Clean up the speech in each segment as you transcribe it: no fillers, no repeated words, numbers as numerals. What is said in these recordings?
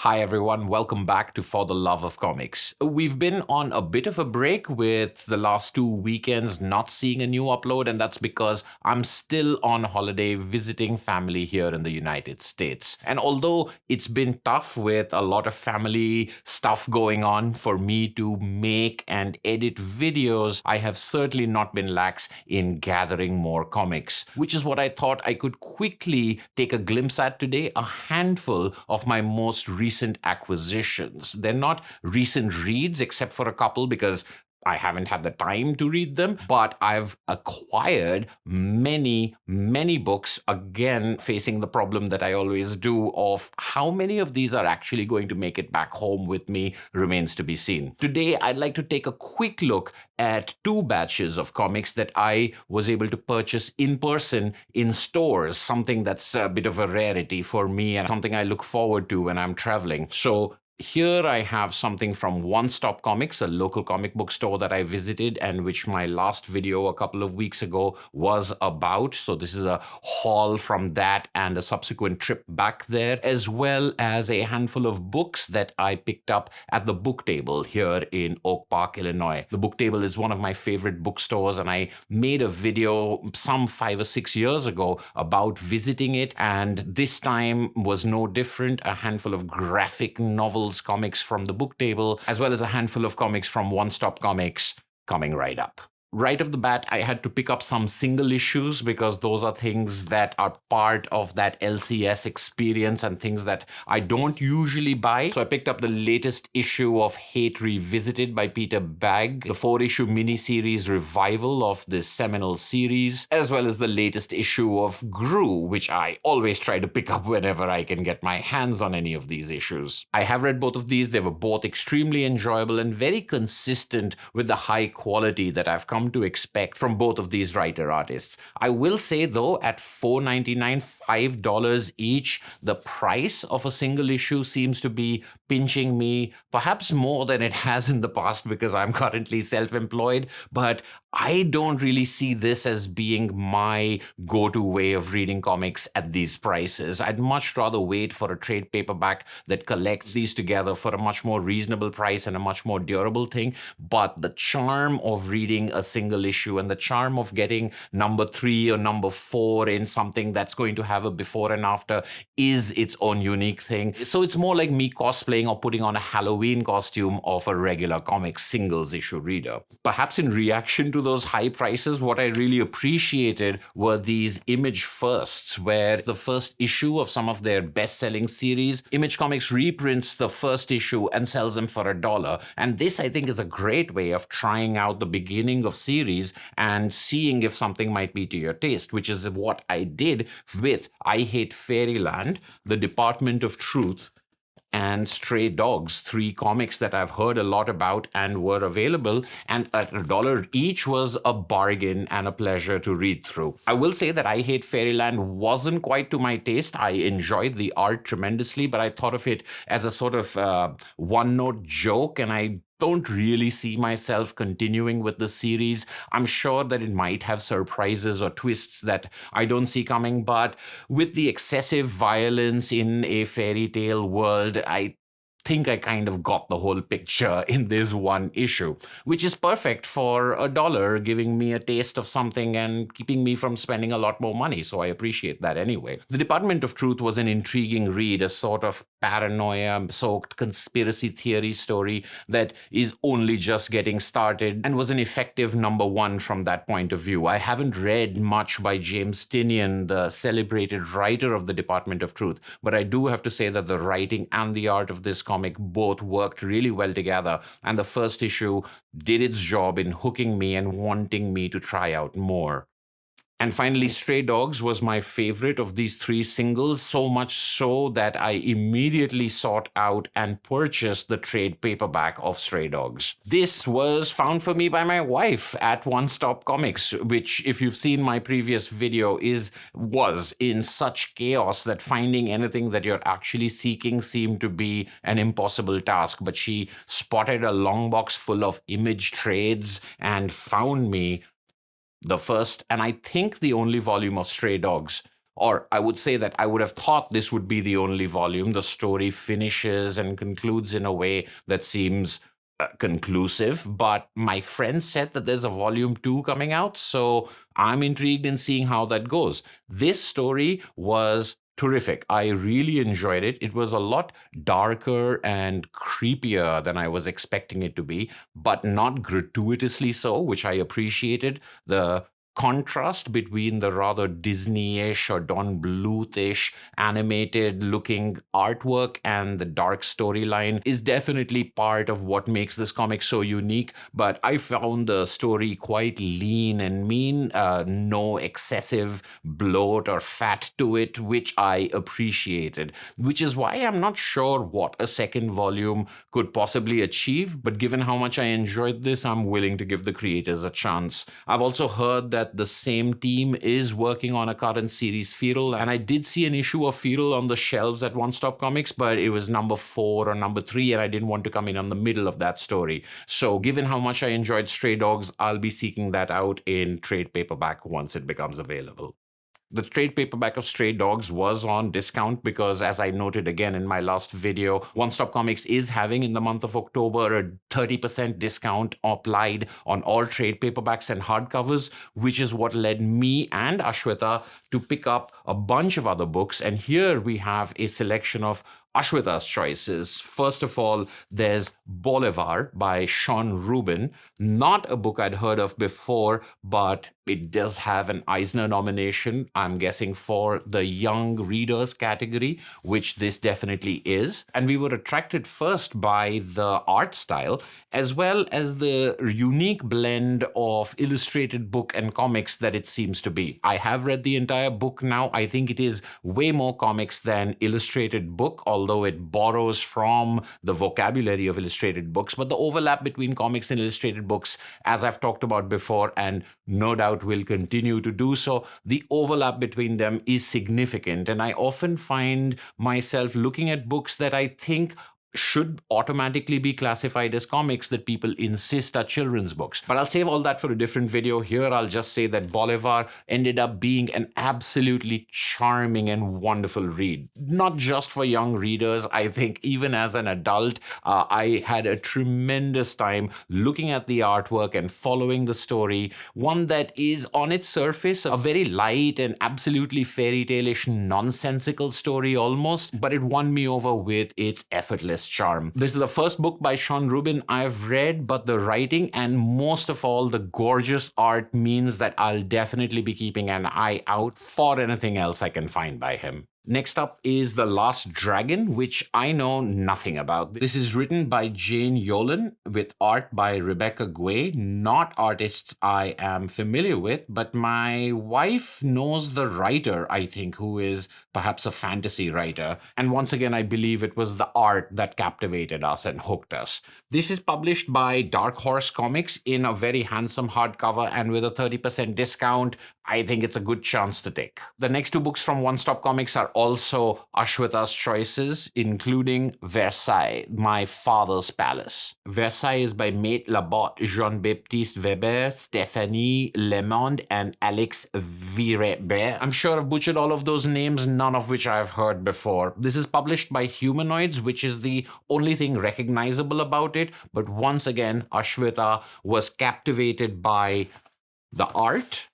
Hi everyone, welcome back to For the Love of Comics. We've been on a bit of a break with the last 2 weekends not seeing a new upload, and that's because I'm still on holiday visiting family here in the United States. And although it's been tough with a lot of family stuff going on for me to make and edit videos, I have certainly not been lax in gathering more comics, which is what I thought I could quickly take a glimpse at today, a handful of my most recent acquisitions. They're not recent reads except for a couple because I haven't had the time to read them, but I've acquired many books, again facing the problem that I always do of how many of these are actually going to make it back home with me remains to be seen. Today, I'd like to take a quick look at 2 batches of comics that I was able to purchase in person in stores, something that's a bit of a rarity for me and something I look forward to when I'm traveling. So here I have something from One Stop Comics, a local comic book store that I visited and which my last video a couple of weeks ago was about. So this is a haul from that and a subsequent trip back there, as well as a handful of books that I picked up at the Book Table here in Oak Park, Illinois. The Book Table is one of my favorite bookstores, and I made a video some 5 or 6 years ago about visiting it, and this time was no different. A handful of graphic novels, comics from the Book Table, as well as a handful of comics from One Stop Comics coming right up. Right off the bat, I had to pick up some single issues because those are things that are part of that LCS experience and things that I don't usually buy. So I picked up the latest issue of Hate Revisited by Peter Bagge, the 4-issue miniseries revival of this seminal series, as well as the latest issue of Gru, which I always try to pick up whenever I can get my hands on any of these issues. I have read both of these. They were both extremely enjoyable and very consistent with the high quality that I've come to expect from both of these writer-artists. I will say, though, at $4.99, $5 each, the price of a single issue seems to be pinching me, perhaps more than it has in the past because I'm currently self-employed, but I don't really see this as being my go-to way of reading comics at these prices. I'd much rather wait for a trade paperback that collects these together for a much more reasonable price and a much more durable thing, but the charm of reading a single issue and the charm of getting number 3 or number 4 in something that's going to have a before and after is its own unique thing. So it's more like me cosplaying or putting on a Halloween costume of a regular comic singles issue reader. Perhaps in reaction to those high prices, what I really appreciated were these Image firsts, where the first issue of some of their best-selling series, Image Comics reprints the first issue and sells them for $1. And this, I think, is a great way of trying out the beginning of series and seeing if something might be to your taste, which is what I did with I Hate Fairyland, The Department of Truth, and Stray Dogs, 3 comics that I've heard a lot about and were available, and at $1 each was a bargain and a pleasure to read through. I will say that I Hate Fairyland wasn't quite to my taste. I enjoyed the art tremendously, but I thought of it as a sort of one-note joke, and I don't really see myself continuing with the series. I'm sure that it might have surprises or twists that I don't see coming, but with the excessive violence in a fairy tale world, I think I kind of got the whole picture in this one issue, which is perfect for $1, giving me a taste of something and keeping me from spending a lot more money, so I appreciate that anyway. The Department of Truth was an intriguing read, a sort of paranoia-soaked conspiracy theory story that is only just getting started and was an effective number 1 from that point of view. I haven't read much by James Tynion, the celebrated writer of the Department of Truth, but I do have to say that the writing and the art of this comic both worked really well together, and the first issue did its job in hooking me and wanting me to try out more. And finally, Stray Dogs was my favorite of these 3 singles, so much so that I immediately sought out and purchased the trade paperback of Stray Dogs. This was found for me by my wife at One Stop Comics, which, if you've seen my previous video, was in such chaos that finding anything that you're actually seeking seemed to be an impossible task. But she spotted a long box full of Image trades and found me the first, and I think the only volume of Stray Dogs, or I would say that I would have thought this would be the only volume. The story finishes and concludes in a way that seems conclusive, but my friend said that there's a volume 2 coming out, so I'm intrigued in seeing how that goes. This story was terrific. I really enjoyed it. It was a lot darker and creepier than I was expecting it to be, but not gratuitously so, which I appreciated. The contrast between the rather Disney-ish or Don Bluth-ish animated-looking artwork and the dark storyline is definitely part of what makes this comic so unique, but I found the story quite lean and mean, no excessive bloat or fat to it, which I appreciated, which is why I'm not sure what a second volume could possibly achieve, but given how much I enjoyed this, I'm willing to give the creators a chance. I've also heard that the same team is working on a current series, Feral, and I did see an issue of Feral on the shelves at One Stop Comics, but it was number 4 or number 3, and I didn't want to come in on the middle of that story. So given how much I enjoyed Stray Dogs, I'll be seeking that out in trade paperback once it becomes available. The trade paperback of Stray Dogs was on discount because, as I noted again in my last video, One Stop Comics is having in the month of October a 30% discount applied on all trade paperbacks and hardcovers, which is what led me and Ashwitha to pick up a bunch of other books. And here we have a selection of Ashwitha's choices. First of all, there's Bolivar by Sean Rubin. Not a book I'd heard of before, but it does have an Eisner nomination, I'm guessing for the young readers category, which this definitely is. And we were attracted first by the art style, as well as the unique blend of illustrated book and comics that it seems to be. I have read the entire book now. I think it is way more comics than illustrated book, although it borrows from the vocabulary of illustrated books. But the overlap between comics and illustrated books, as I've talked about before, and no doubt will continue to do so, the overlap between them is significant. And I often find myself looking at books that I think should automatically be classified as comics that people insist are children's books. But I'll save all that for a different video. Here I'll just say that Bolivar ended up being an absolutely charming and wonderful read. Not just for young readers. I think even as an adult, I had a tremendous time looking at the artwork and following the story. One that is on its surface a very light and absolutely fairy tale-ish nonsensical story almost, but it won me over with its effortless charm. This is the first book by Sean Rubin I've read, but the writing and most of all the gorgeous art means that I'll definitely be keeping an eye out for anything else I can find by him. Next up is The Last Dragon, which I know nothing about. This is written by Jane Yolen with art by Rebecca Guay, not artists I am familiar with, but my wife knows the writer, I think, who is perhaps a fantasy writer. And once again, I believe it was the art that captivated us and hooked us. This is published by Dark Horse Comics in a very handsome hardcover, and with a 30% discount, I think it's a good chance to take. The next 2 books from One Stop Comics are also Ashwitha's choices, including Versailles, My Father's Palace. Versailles is by Maïte, Labat, Jean-Baptiste, Veber, Stéphanie Lemond, and Alexis Vitrebert. I'm sure I've butchered all of those names, none of which I've heard before. This is published by Humanoids, which is the only thing recognizable about it. But once again, Ashwitha was captivated by the art,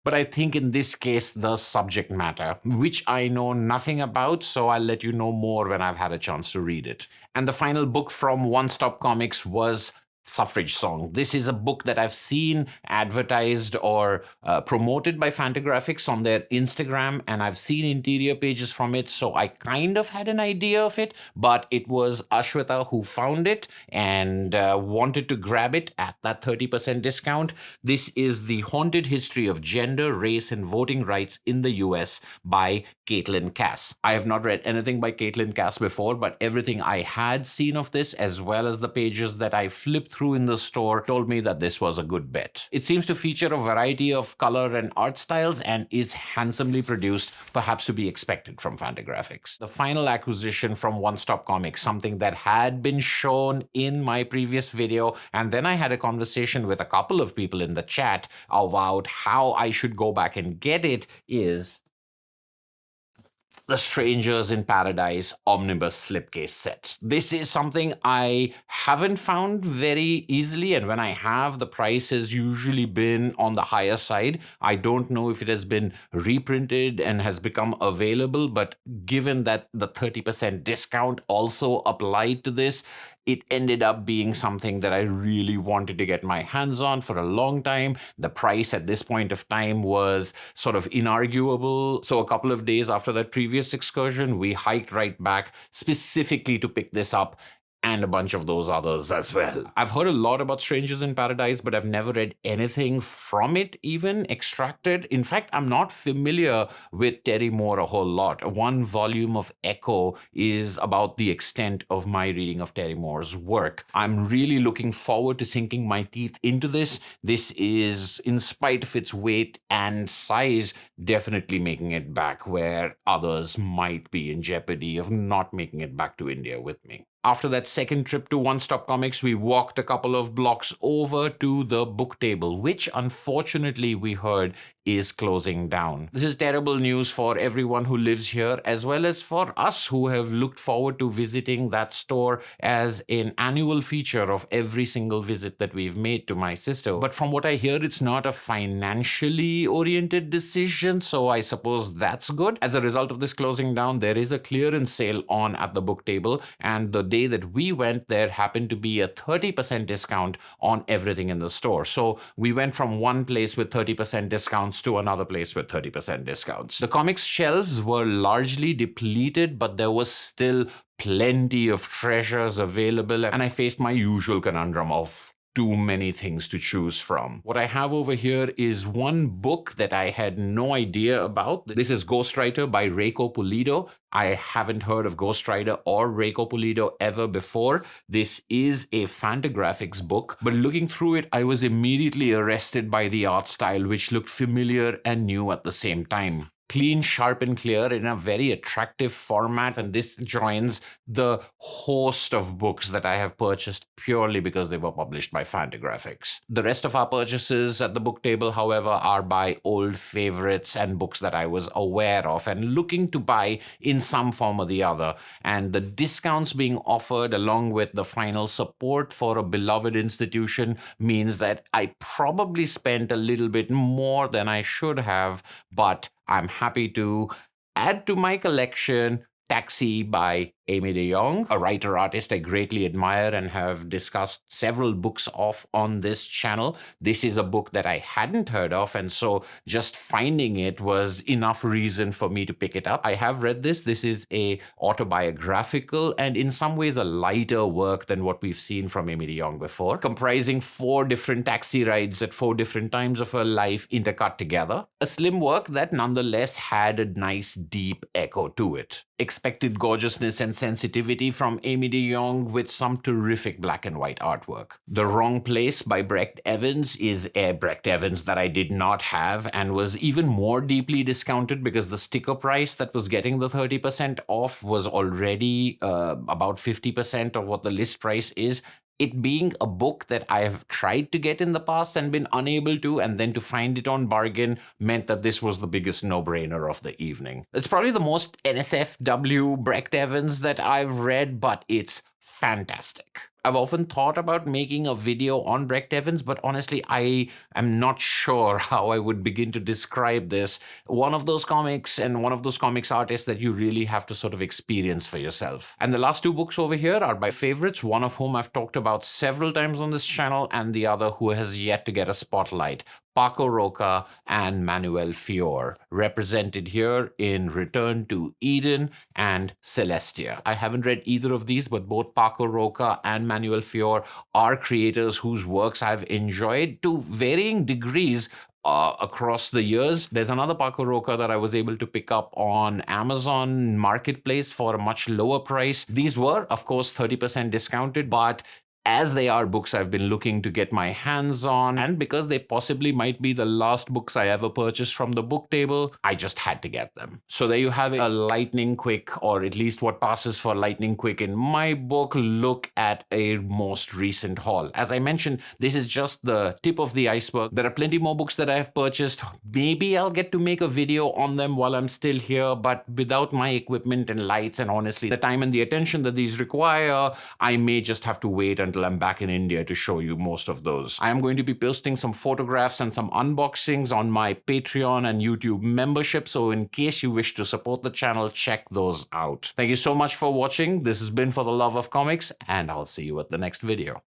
but I think in this case, the subject matter, which I know nothing about, so I'll let you know more when I've had a chance to read it. And the final book from One Stop Comics was Suffrage Song. This is a book that I've seen advertised or promoted by Fantagraphics on their Instagram, and I've seen interior pages from it, so I kind of had an idea of it, but it was Ashwitha who found it and wanted to grab it at that 30% discount. This is The Haunted History of Gender, Race, and Voting Rights in the US by Caitlin Cass. I have not read anything by Caitlin Cass before, but everything I had seen of this, as well as the pages that I flipped through in the store, told me that this was a good bet. It seems to feature a variety of color and art styles and is handsomely produced, perhaps to be expected from Fantagraphics. The final acquisition from One Stop Comics, something that had been shown in my previous video, and then I had a conversation with a couple of people in the chat about how I should go back and get it, is the Strangers in Paradise omnibus slipcase set. This is something I haven't found very easily, and when I have, the price has usually been on the higher side. I don't know if it has been reprinted and has become available, but given that the 30% discount also applied to this, it ended up being something that I really wanted to get my hands on for a long time. The price at this point of time was sort of inarguable. So a couple of days after that previous excursion, we hiked right back specifically to pick this up, and a bunch of those others as well. I've heard a lot about Strangers in Paradise, but I've never read anything from it, even extracted. In fact, I'm not familiar with Terry Moore a whole lot. One volume of Echo is about the extent of my reading of Terry Moore's work. I'm really looking forward to sinking my teeth into this. This is, in spite of its weight and size, definitely making it back where others might be in jeopardy of not making it back to India with me. After that second trip to One Stop Comics, we walked a couple of blocks over to the book table, which unfortunately we heard is closing down. This is terrible news for everyone who lives here, as well as for us who have looked forward to visiting that store as an annual feature of every single visit that we've made to my sister. But from what I hear, it's not a financially oriented decision, so I suppose that's good. As a result of this closing down, there is a clearance sale on at the book table, and the day that we went, there happened to be a 30% discount on everything in the store. So we went from one place with 30% discounts to another place with 30% discounts. The comics shelves were largely depleted, but there was still plenty of treasures available, and I faced my usual conundrum of too many things to choose from. What I have over here is one book that I had no idea about. This is Ghostwriter by Reiko Pulido. I haven't heard of Ghostwriter or Reiko Pulido ever before. This is a Fantagraphics book, but looking through it, I was immediately arrested by the art style, which looked familiar and new at the same time. Clean, sharp, and clear in a very attractive format, and this joins the host of books that I have purchased purely because they were published by Fantagraphics. The rest of our purchases at the book table, however, are by old favorites and books that I was aware of and looking to buy in some form or the other, and the discounts being offered along with the final support for a beloved institution means that I probably spent a little bit more than I should have, but I'm happy to add to my collection Taxi by Amy de Jong, a writer-artist I greatly admire and have discussed several books of on this channel. This is a book that I hadn't heard of, and so just finding it was enough reason for me to pick it up. I have read this. This is a autobiographical and in some ways a lighter work than what we've seen from Amy de Jong before, comprising 4 different taxi rides at 4 different times of her life intercut together. A slim work that nonetheless had a nice deep echo to it. Expected gorgeousness and sensitivity from Amy de Jong with some terrific black and white artwork. The Wrong Place by Brecht Evans is a Brecht Evans that I did not have and was even more deeply discounted because the sticker price that was getting the 30% off was already about 50% of what the list price is. It being a book that I have tried to get in the past and been unable to, and then to find it on bargain meant that this was the biggest no-brainer of the evening. It's probably the most NSFW Brecht Evans that I've read, but it's fantastic. I've often thought about making a video on Brecht Evans, but honestly, I am not sure how I would begin to describe this. One of those comics and one of those comics artists that you really have to sort of experience for yourself. And the last 2 books over here are my favorites, one of whom I've talked about several times on this channel, and the other who has yet to get a spotlight. Paco Roca and Manuel Fior, represented here in Return to Eden and Celestia. I haven't read either of these, but both Paco Roca and Manuel Fior are creators whose works I've enjoyed to varying degrees across the years. There's another Paco Roca that I was able to pick up on Amazon Marketplace for a much lower price. These were, of course, 30% discounted, but as they are books I've been looking to get my hands on, and because they possibly might be the last books I ever purchased from the book table, I just had to get them. So there you have it, a lightning quick, or at least what passes for lightning quick in my book, look at a most recent haul. As I mentioned, this is just the tip of the iceberg. There are plenty more books that I have purchased. Maybe I'll get to make a video on them while I'm still here, but without my equipment and lights and honestly the time and the attention that these require, I may just have to wait until I'm back in India to show you most of those. I am going to be posting some photographs and some unboxings on my Patreon and YouTube membership, so in case you wish to support the channel, check those out. Thank you so much for watching. This has been For the Love of Comics, and I'll see you at the next video.